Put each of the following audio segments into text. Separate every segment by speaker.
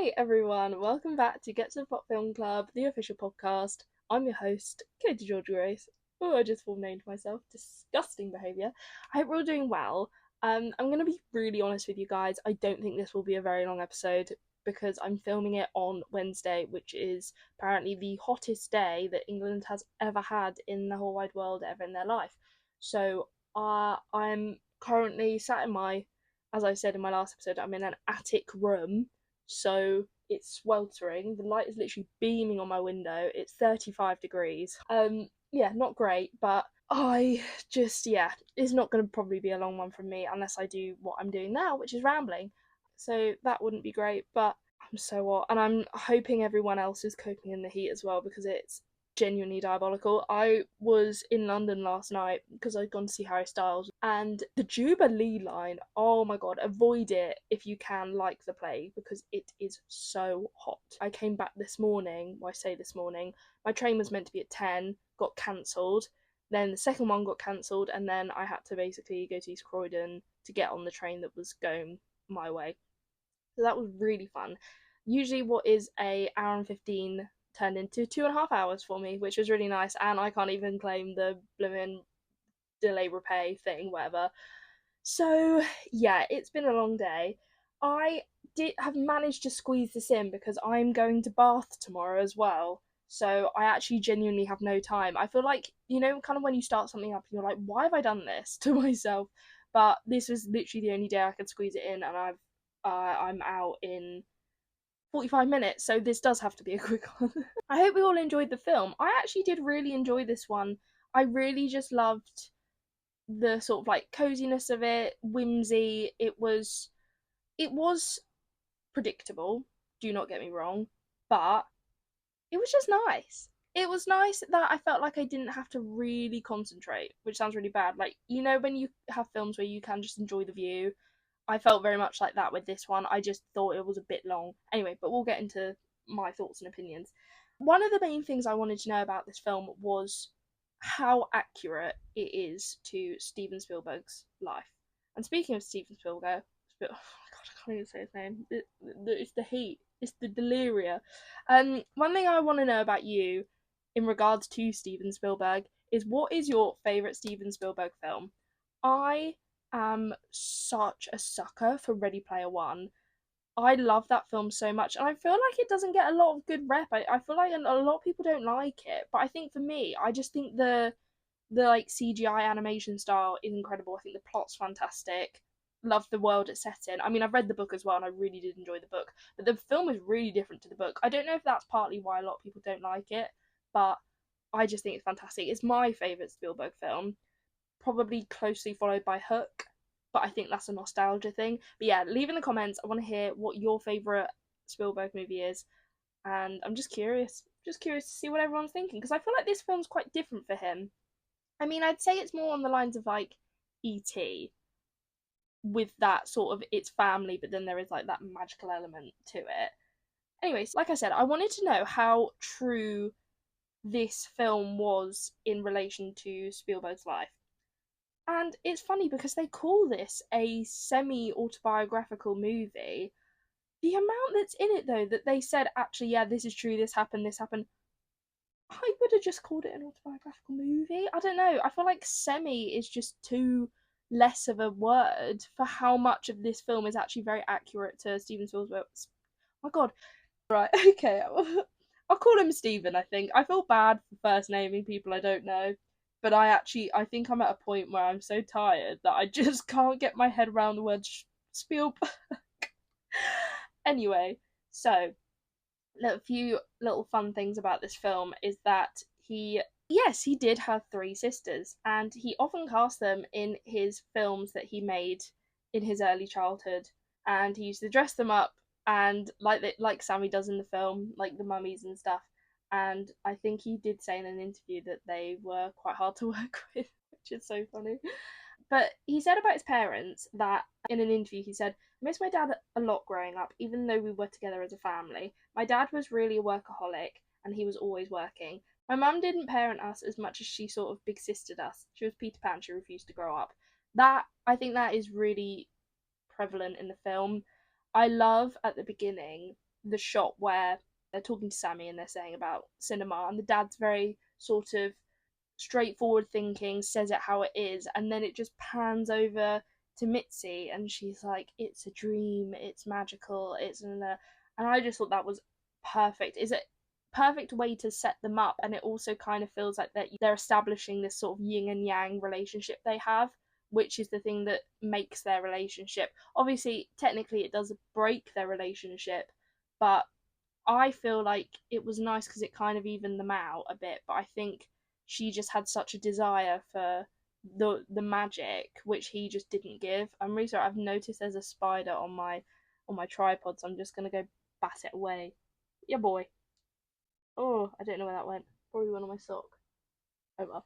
Speaker 1: Hey everyone, welcome back to Get to the Pop Film Club, the official podcast. I'm your host, Katie George Grace. Oh, I just full named myself. Disgusting behaviour. I hope we're all doing well. I'm going to be really honest with you guys. I don't think this will be a very long episode because I'm filming it on Wednesday, which is apparently the hottest day that England has ever had in the whole wide world ever in their life. So I'm currently sat in as I said in my last episode, I'm in an attic room, so it's sweltering. The light is literally beaming on my window. It's 35 degrees. Yeah, not great, but it's not going to probably be a long one from me unless I do what I'm doing now, which is rambling. So that wouldn't be great, but I'm so hot, and I'm hoping everyone else is coping in the heat as well because it's genuinely diabolical. I was in London last night because I'd gone to see Harry Styles, and the Jubilee line, oh my god, avoid it if you can, like the plague, because it is so hot. I came back this morning, well, I say this morning, my train was meant to be at 10, got cancelled, then the second one got cancelled, and then I had to basically go to East Croydon to get on the train that was going my way. So that was really fun. Usually what is a hour and 15 turned into 2.5 hours for me, which was really nice, and I can't even claim the blooming delay repay thing, whatever. So yeah, it's been a long day. I did have managed to squeeze this in because I'm going to Bath tomorrow as well. So I actually genuinely have no time. I feel like, kind of when you start something up and you're like, why have I done this to myself? But this was literally the only day I could squeeze it in, and I'm out in 45 minutes, so this does have to be a quick one. I hope we all enjoyed the film. I actually did really enjoy this one. I really just loved the sort of like coziness of it, whimsy. It was predictable, do not get me wrong, but it was just nice. It was nice that I felt like I didn't have to really concentrate, which sounds really bad. Like, when you have films where you can just enjoy the view, I felt very much like that with this one. I just thought it was a bit long. Anyway, but we'll get into my thoughts and opinions. One of the main things I wanted to know about this film was how accurate it is to Steven Spielberg's life. And speaking of Steven Spielberg, oh my god, I can't even say his name. It's the heat. It's the deliria. One thing I want to know about you in regards to Steven Spielberg is, what is your favourite Steven Spielberg film? I am such a sucker for Ready Player One. I love that film so much, and I feel like it doesn't get a lot of good rep. I feel like a lot of people don't like it, but I think for me, I just think the like CGI animation style is incredible. I think the plot's fantastic. Love the world it's set in. I mean, I've read the book as well, and I really did enjoy the book, but the film is really different to the book. I don't know if that's partly why a lot of people don't like it, but I just think it's fantastic. It's my favourite Spielberg film, probably closely followed by Hook, but I think that's a nostalgia thing. But yeah, leave in the comments. I want to hear what your favourite Spielberg movie is, and I'm just curious to see what everyone's thinking, because I feel like this film's quite different for him. I mean, I'd say it's more on the lines of like E.T., with that sort of it's family, but then there is like that magical element to it. Anyways, like I said, I wanted to know how true this film was in relation to Spielberg's life. And it's funny because they call this a semi-autobiographical movie. The amount that's in it, though, that they said, actually, yeah, this is true, this happened, I would have just called it an autobiographical movie. I don't know. I feel like semi is just too less of a word for how much of this film is actually very accurate to Steven Spielberg. Oh my god. Right, okay. I'll call him Steven, I think. I feel bad for first naming people I don't know. But I think I'm at a point where I'm so tired that I just can't get my head around the word Spielberg. Anyway, so a few little fun things about this film is that he did have three sisters, and he often cast them in his films that he made in his early childhood, and he used to dress them up and like Sammy does in the film, like the mummies and stuff. And I think he did say in an interview that they were quite hard to work with, which is so funny. But he said about his parents that in an interview he said, I miss my dad a lot growing up, even though we were together as a family. My dad was really a workaholic, and he was always working. My mum didn't parent us as much as she sort of big sistered us. She was Peter Pan, she refused to grow up. I think that is really prevalent in the film. I love at the beginning the shot where they're talking to Sammy and they're saying about cinema, and the dad's very sort of straightforward thinking, says it how it is, and then it just pans over to Mitzi, and she's like, "It's a dream, it's magical, it's and I just thought that was perfect. Is it perfect way to set them up, and it also kind of feels like that they're establishing this sort of yin and yang relationship they have, which is the thing that makes their relationship. Obviously, technically, it does break their relationship, but I feel like it was nice because it kind of evened them out a bit. But I think she just had such a desire for the magic, which he just didn't give. I'm really sorry. I've noticed there's a spider on my tripod, so I'm just gonna go bat it away. Yeah, boy. Oh, I don't know where that went. Probably went on my sock. Oh well.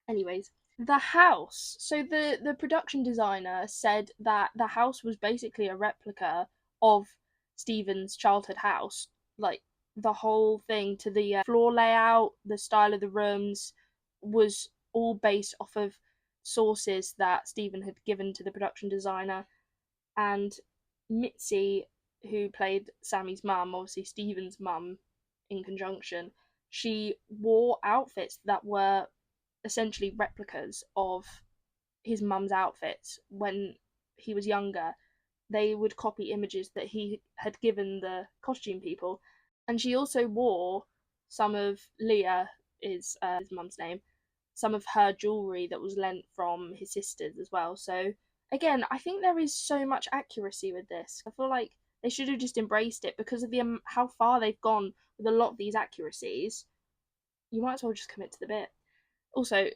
Speaker 1: Anyways, the house. So the production designer said that the house was basically a replica of Stephen's childhood house. Like the whole thing, to the floor layout, the style of the rooms, was all based off of sources that Stephen had given to the production designer. And Mitzi, who played Sammy's mum, obviously Stephen's mum in conjunction, she wore outfits that were essentially replicas of his mum's outfits when he was younger. They would copy images that he had given the costume people. And she also wore some of Leah, is his mum's name, some of her jewellery that was lent from his sisters as well. So again, I think there is so much accuracy with this. I feel like they should have just embraced it because of the how far they've gone with a lot of these accuracies. You might as well just commit to the bit. Also,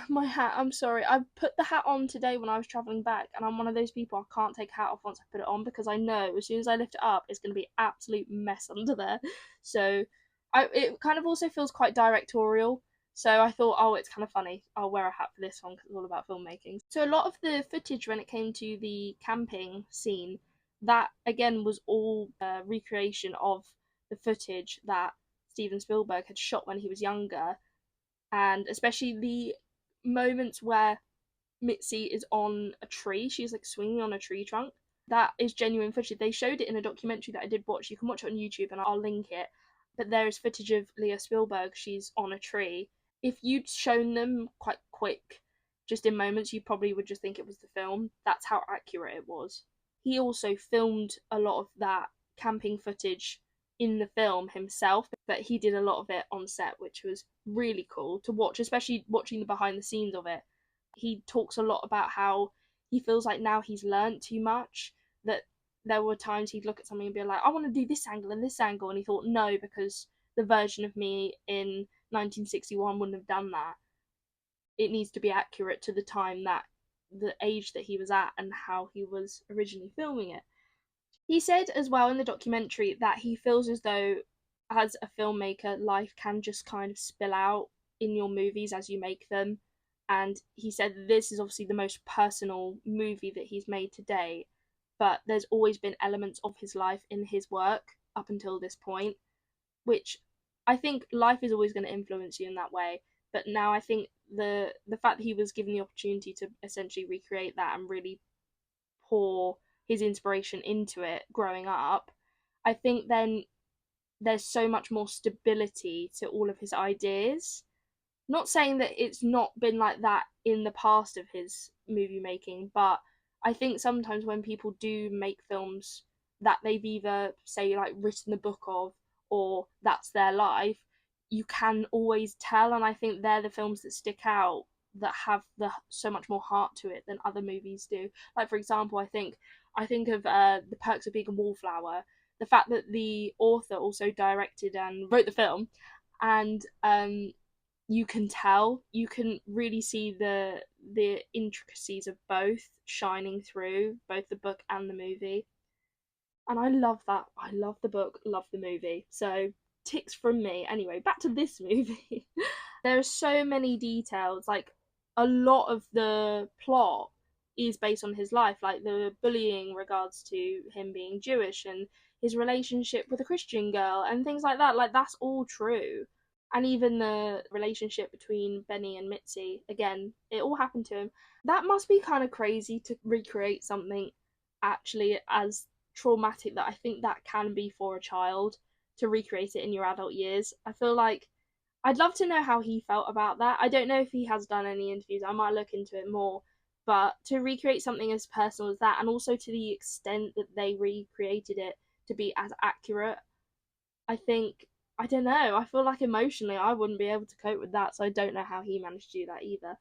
Speaker 1: my hat, I'm sorry. I put the hat on today when I was travelling back, and I'm one of those people I can't take a hat off once I put it on because I know as soon as I lift it up, it's going to be absolute mess under there. So, it kind of also feels quite directorial. So I thought, oh, it's kind of funny. I'll wear a hat for this one because it's all about filmmaking. So a lot of the footage when it came to the camping scene, that again was all recreation of the footage that Steven Spielberg had shot when he was younger, and especially the moments where Mitzi is on a tree, she's like swinging on a tree trunk. That is genuine footage. They showed it in a documentary that I did watch. You can watch it on YouTube and I'll link it. But there is footage of Leah Spielberg, she's on a tree. If you'd shown them quite quick, just in moments, you probably would just think it was the film. That's how accurate it was. He also filmed a lot of that camping footage in the film himself, but he did a lot of it on set, which was really cool to watch, especially watching the behind the scenes of it. He talks a lot about how he feels like now he's learned too much, that there were times he'd look at something and be like, I want to do this angle and this angle, and he thought, no, because the version of me in 1961 wouldn't have done that. It needs to be accurate to the time, that the age that he was at and how he was originally filming it. He said as well in the documentary that he feels as though, as a filmmaker, life can just kind of spill out in your movies as you make them. And he said this is obviously the most personal movie that he's made to date, but there's always been elements of his life in his work up until this point, which I think life is always going to influence you in that way. But now I think the fact that he was given the opportunity to essentially recreate that and really pour his inspiration into it growing up, I think then there's so much more stability to all of his ideas. Not saying that it's not been like that in the past of his movie making, but I think sometimes when people do make films that they've either, say, like written the book of, or that's their life, you can always tell, and I think they're the films that stick out, that have so much more heart to it than other movies do. Like for example, I think of The Perks of Being a Wallflower. The fact that the author also directed and wrote the film, and you can really see the intricacies of both shining through both the book and the movie. And I love that. I love the book, love the movie. So ticks from me. Anyway, back to this movie. There are so many details. Like a lot of the plot is based on his life, like the bullying regards to him being Jewish and his relationship with a Christian girl and things like that. Like that's all true. And even the relationship between Benny and Mitzi, again, it all happened to him. That must be kind of crazy to recreate something actually as traumatic that I think that can be for a child to recreate it in your adult years. I feel like I'd love to know how he felt about that. I don't know if he has done any interviews. I might look into it more. But to recreate something as personal as that, and also to the extent that they recreated it to be as accurate, I think, I don't know. I feel like emotionally I wouldn't be able to cope with that, so I don't know how he managed to do that either.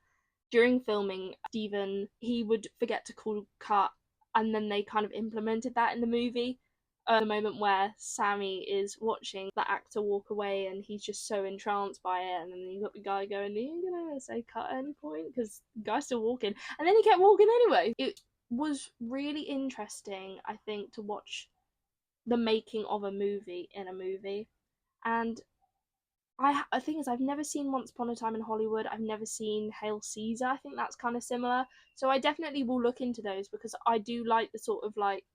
Speaker 1: During filming, Stephen, he would forget to call cut, and then they kind of implemented that in the movie. The moment where Sammy is watching the actor walk away and he's just so entranced by it, and then you got the guy going, "Are you gonna say cut at any point?" Because the guy's still walking, and then he kept walking anyway. It was really interesting, I think, to watch the making of a movie in a movie. And I think is I've never seen Once Upon a Time in Hollywood. I've never seen Hail Caesar. I think that's kind of similar. So I definitely will look into those because I do like the sort of like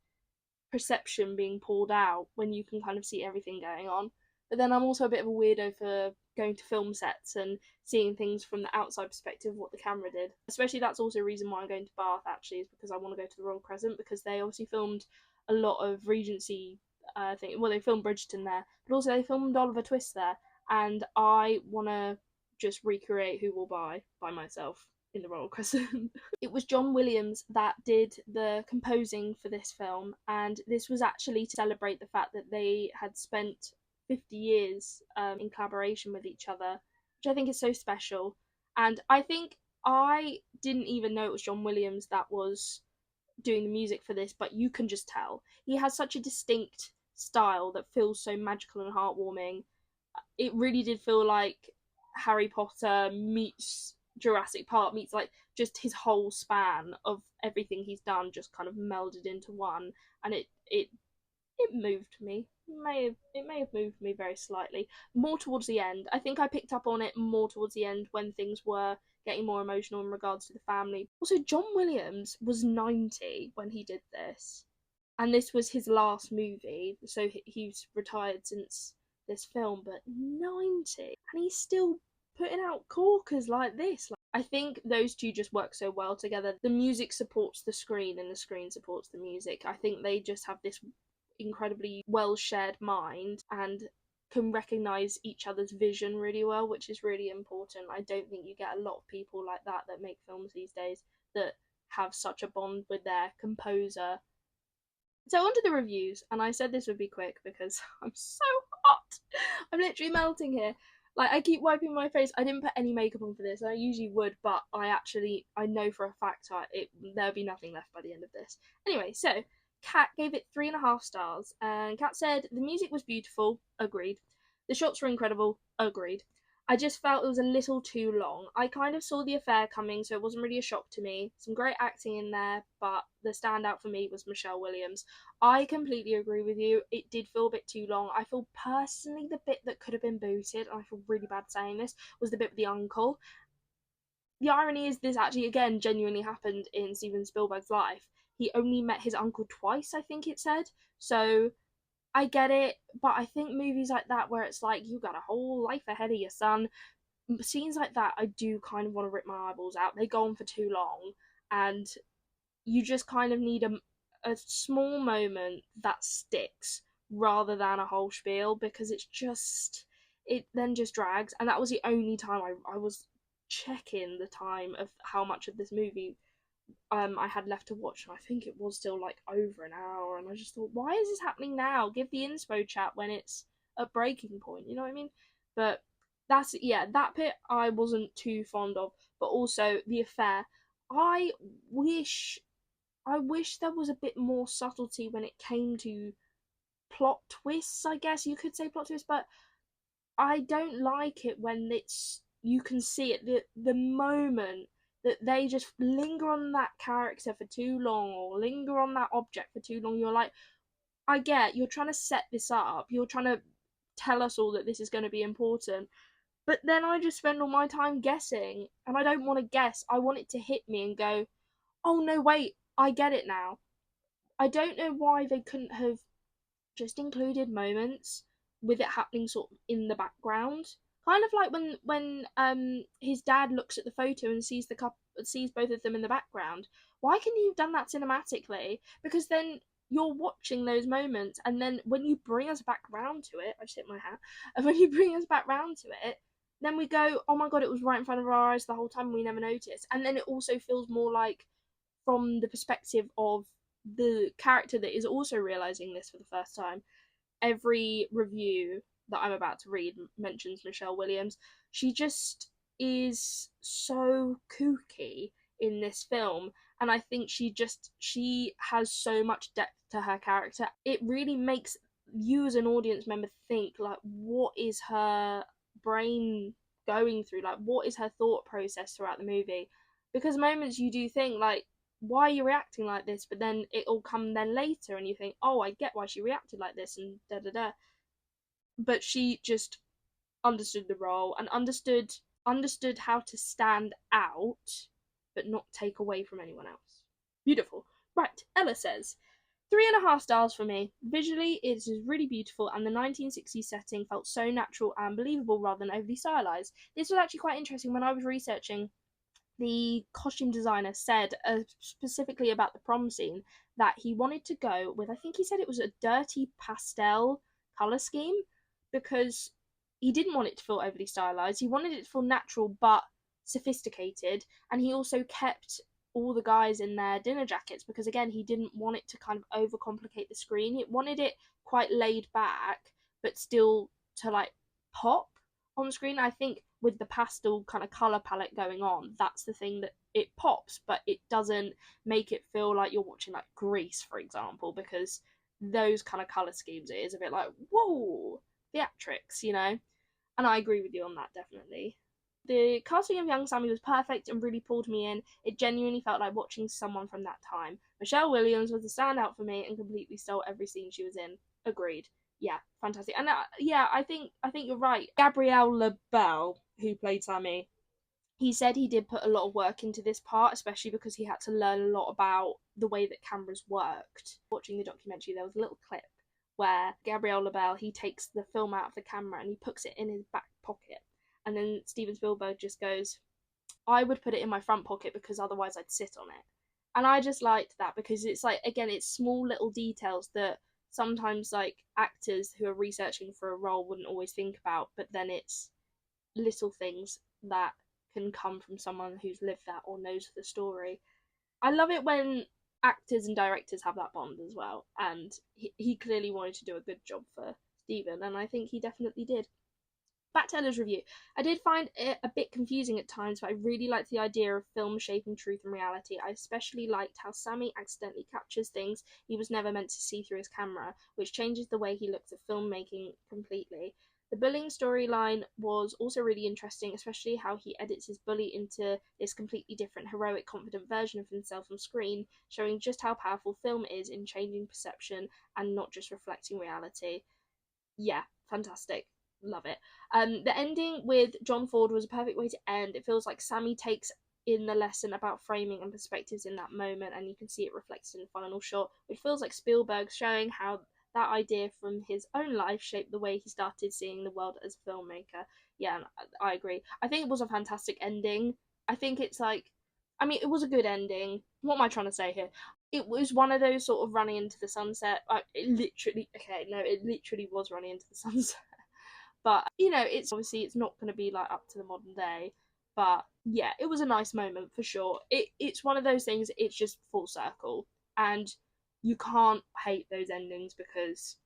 Speaker 1: perception being pulled out when you can kind of see everything going on. But then I'm also a bit of a weirdo for going to film sets and seeing things from the outside perspective of what the camera did. Especially that's also a reason why I'm going to Bath actually, is because I want to go to the Royal Crescent, because they obviously filmed a lot of Regency thing. Well, they filmed Bridgerton there, but also they filmed Oliver Twist there, and I want to just recreate Who Will Buy by myself in the Royal Crescent. It was John Williams that did the composing for this film, and this was actually to celebrate the fact that they had spent 50 years in collaboration with each other, which I think is so special. And I think I didn't even know it was John Williams that was doing the music for this, but you can just tell. He has such a distinct style that feels so magical and heartwarming. It really did feel like Harry Potter meets Jurassic Park meets like just his whole span of everything he's done just kind of melded into one, and it moved me. It may have moved me very slightly. More towards the end. I think I picked up on it more towards the end when things were getting more emotional in regards to the family. Also, John Williams was 90 when he did this, and this was his last movie, so he's retired since this film, but 90, and he's still putting out corkers like this. I think those two just work so well together. The music supports the screen and the screen supports the music. I think they just have this incredibly well shared mind and can recognize each other's vision really well, which is really important. I don't think you get a lot of people like that that make films these days that have such a bond with their composer. So onto the reviews, and I said this would be quick because I'm so hot. I'm literally melting here. Like, I keep wiping my face. I didn't put any makeup on for this. I usually would, but I know for a fact there'll be nothing left by the end of this. Anyway, so Kat gave it 3.5 stars, and Kat said the music was beautiful. Agreed. The shots were incredible. Agreed. I just felt it was a little too long. I kind of saw the affair coming, so it wasn't really a shock to me. Some great acting in there, but the standout for me was Michelle Williams. I completely agree with you. It did feel a bit too long. I feel personally the bit that could have been booted, and I feel really bad saying this, was the bit with the uncle. The irony is this actually, again, genuinely happened in Steven Spielberg's life. He only met his uncle twice, I think it said. So I get it, but I think movies like that where it's like you got a whole life ahead of your son, scenes like that I do kind of want to rip my eyeballs out. They go on for too long, and you just kind of need a small moment that sticks rather than a whole spiel, because it then just drags. And that was the only time I was checking the time of how much of this movie I had left to watch, and I think it was still like over an hour, and I just thought, why is this happening now? Give the inspo chat when it's a breaking point, you know what I mean? But that bit I wasn't too fond of, but also the affair. I wish I wish there was a bit more subtlety when it came to plot twists, I guess you could say plot twists, but I don't like it when it's you can see it the moment that they just linger on that character for too long or linger on that object for too long. You're like, I get you're trying to set this up, you're trying to tell us all that this is going to be important, but then I just spend all my time guessing, and I don't want to guess. I want it to hit me and go, oh no, wait, I get it now. I don't know why they couldn't have just included moments with it happening sort of in the background. Kind of like when his dad looks at the photo and sees both of them in the background. Why couldn't you have done that cinematically? Because then you're watching those moments, and then when you bring us back round to it, I just hit my hat, and when you bring us back round to it, then we go, oh my god, it was right in front of our eyes the whole time and we never noticed. And then it also feels more like, from the perspective of the character that is also realizing this for the first time. Every review that I'm about to read mentions Michelle Williams. She just is so kooky in this film, and I think she has so much depth to her character. It really makes you as an audience member think, like, what is her brain going through, like what is her thought process throughout the movie, because moments you do think like, why are you reacting like this? But then it'll come then later and you think, oh, I get why she reacted like this, and da da da. But she just understood the role and understood how to stand out but not take away from anyone else. Beautiful. Right, Ella says, 3.5 stars for me. Visually, it is really beautiful, and the 1960s setting felt so natural and believable rather than overly stylized. This was actually quite interesting. When I was researching, the costume designer said specifically about the prom scene that he wanted to go with, I think he said it was a dirty pastel color scheme, because he didn't want it to feel overly stylized. He wanted it to feel natural but sophisticated, and he also kept all the guys in their dinner jackets because, again, he didn't want it to kind of overcomplicate the screen. He wanted it quite laid back but still to like pop on screen. I think with the pastel kind of color palette going on, that's the thing that it pops, but it doesn't make it feel like you're watching like Grease, for example, because those kind of color schemes, it is a bit like, whoa, theatrics, you know? And I agree with you on that, definitely. The casting of young Sammy was perfect and really pulled me in. It genuinely felt like watching someone from that time. Michelle Williams was a standout for me and completely stole every scene she was in. Agreed. Yeah, fantastic. And yeah, I think you're right. Gabrielle LaBelle, who played Sammy, he said he did put a lot of work into this part, especially because he had to learn a lot about the way that cameras worked. Watching the documentary, there was a little clip where Gabrielle LaBelle, he takes the film out of the camera and he puts it in his back pocket. And then Steven Spielberg just goes, I would put it in my front pocket because otherwise I'd sit on it. And I just liked that because it's like, again, it's small little details that sometimes like actors who are researching for a role wouldn't always think about, but then it's little things that can come from someone who's lived that or knows the story. I love it when actors and directors have that bond as well, and he clearly wanted to do a good job for Stephen, and I think he definitely did. Back to Ella's review. I did find it a bit confusing at times, but I really liked the idea of film shaping truth and reality. I especially liked how Sammy accidentally captures things he was never meant to see through his camera, which changes the way he looks at filmmaking completely. The bullying storyline was also really interesting, especially how he edits his bully into this completely different, heroic, confident version of himself on screen, showing just how powerful film is in changing perception and not just reflecting reality. Yeah, fantastic. Love it. The ending with John Ford was a perfect way to end. It feels like Sammy takes in the lesson about framing and perspectives in that moment, and you can see it reflected in the final shot, which feels like Spielberg showing how that idea from his own life shaped the way he started seeing the world as a filmmaker. Yeah, I agree. I think it was a fantastic ending. I think it's like, I mean, it was a good ending. What am I trying to say here? It was one of those sort of running into the sunset. It literally was running into the sunset. But it's obviously it's not going to be like up to the modern day. But yeah, it was a nice moment for sure. It's one of those things. It's just full circle, and you can't hate those endings because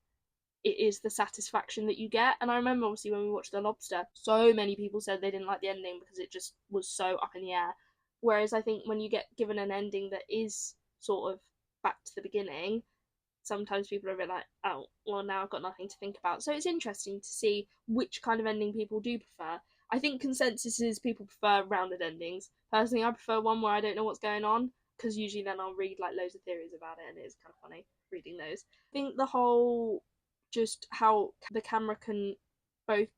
Speaker 1: it is the satisfaction that you get. And I remember obviously when we watched The Lobster, so many people said they didn't like the ending because it just was so up in the air. Whereas I think when you get given an ending that is sort of back to the beginning, sometimes people are a bit like, oh, well, now I've got nothing to think about. So it's interesting to see which kind of ending people do prefer. I think consensus is people prefer rounded endings. Personally, I prefer one where I don't know what's going on, because usually then I'll read like loads of theories about it, and it's kind of funny reading those. I think the whole, just how the camera can both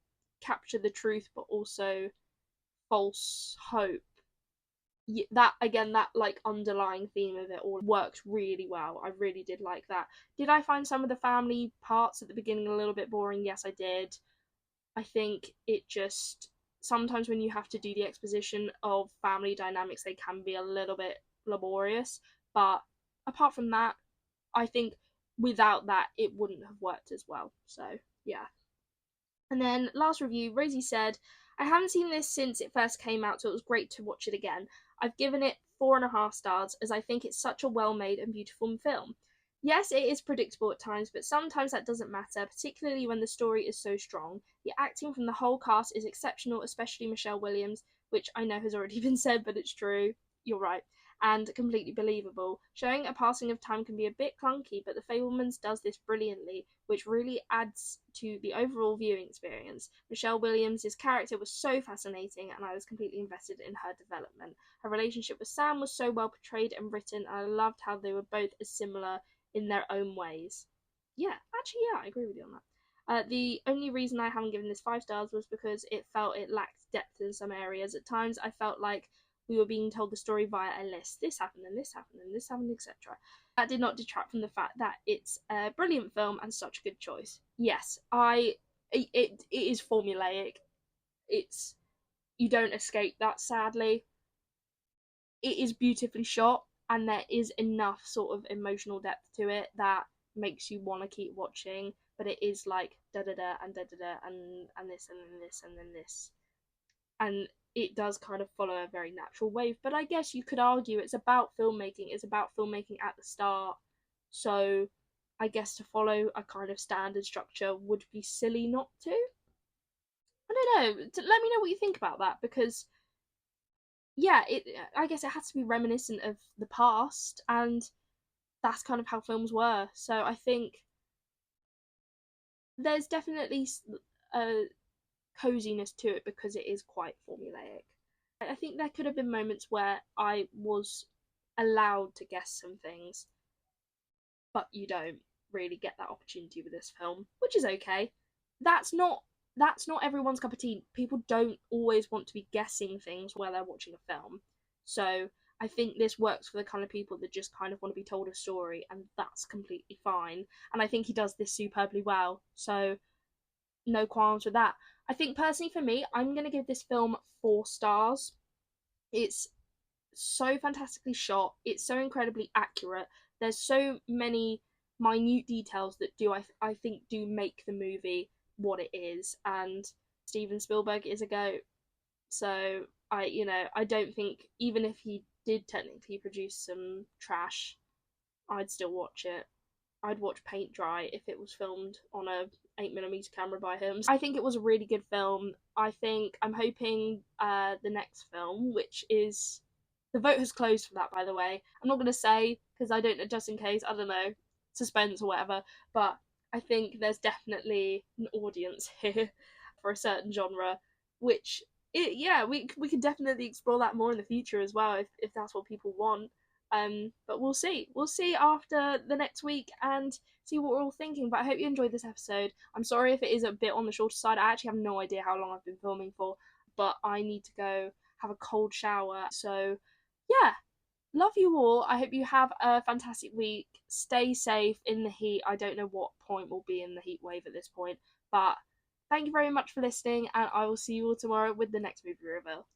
Speaker 1: capture the truth but also false hope, that again, that like underlying theme of it all worked really well. I really did like that. Did I find some of the family parts at the beginning a little bit boring? Yes, I did. I think it just, sometimes when you have to do the exposition of family dynamics, they can be a little bit laborious, but apart from that, I think without that, it wouldn't have worked as well. So, yeah. And then last review, Rosie said, I haven't seen this since it first came out, so it was great to watch it again. I've given it 4.5 stars as I think it's such a well made and beautiful film. Yes, it is predictable at times, but sometimes that doesn't matter, particularly when the story is so strong. The acting from the whole cast is exceptional, especially Michelle Williams, which I know has already been said, but it's true. You're right. And completely believable. Showing a passing of time can be a bit clunky, but The Fabelmans does this brilliantly, which really adds to the overall viewing experience. Michelle Williams' character was so fascinating, and I was completely invested in her development. Her relationship with Sam was so well portrayed and written, and I loved how they were both as similar in their own ways. Yeah, actually, yeah, I agree with you on that. The only reason I haven't given this 5 stars was because it felt it lacked depth in some areas. At times, I felt like we were being told the story via a list. This happened, and this happened, and this happened, etc. That did not detract from the fact that it's a brilliant film and such a good choice. Yes, it is formulaic. It's you don't escape that, sadly. It is beautifully shot, and there is enough sort of emotional depth to it that makes you want to keep watching. But it is like da da da and da da da and this and then this and then this, and it does kind of follow a very natural wave. But I guess you could argue it's about filmmaking. It's about filmmaking at the start, so I guess to follow a kind of standard structure would be silly not to. I don't know. Let me know what you think about that, because yeah, I guess it has to be reminiscent of the past, and that's kind of how films were. So I think there's definitely a coziness to it because it is quite formulaic. I think there could have been moments where I was allowed to guess some things, but you don't really get that opportunity with this film, which is okay. That's not everyone's cup of tea. People don't always want to be guessing things while they're watching a film. So I think this works for the kind of people that just kind of want to be told a story, and that's completely fine. And I think he does this superbly well. So no qualms with that. I think personally for me, I'm gonna give this film 4 stars. It's so fantastically shot. It's so incredibly accurate. There's so many minute details that I think do make the movie what it is. And Steven Spielberg is a goat. So I don't think, even if he did technically produce some trash, I'd still watch it. I'd watch paint dry if it was filmed on a 8mm camera by him. I think it was a really good film. I'm hoping the next film, which is the vote has closed for that, by the way. I'm not gonna say because I don't know, just in case, I don't know, suspense or whatever. But I think there's definitely an audience here for a certain genre, which yeah, we could definitely explore that more in the future as well if that's what people want. But we'll see. We'll see after the next week and see what we're all thinking. But I hope you enjoyed this episode. I'm sorry if it is a bit on the shorter side. I actually have no idea how long I've been filming for, but I need to go have a cold shower. So, yeah, love you all. I hope you have a fantastic week. Stay safe in the heat. I don't know what point we'll be in the heat wave at this point, but thank you very much for listening, and I will see you all tomorrow with the next movie reveal.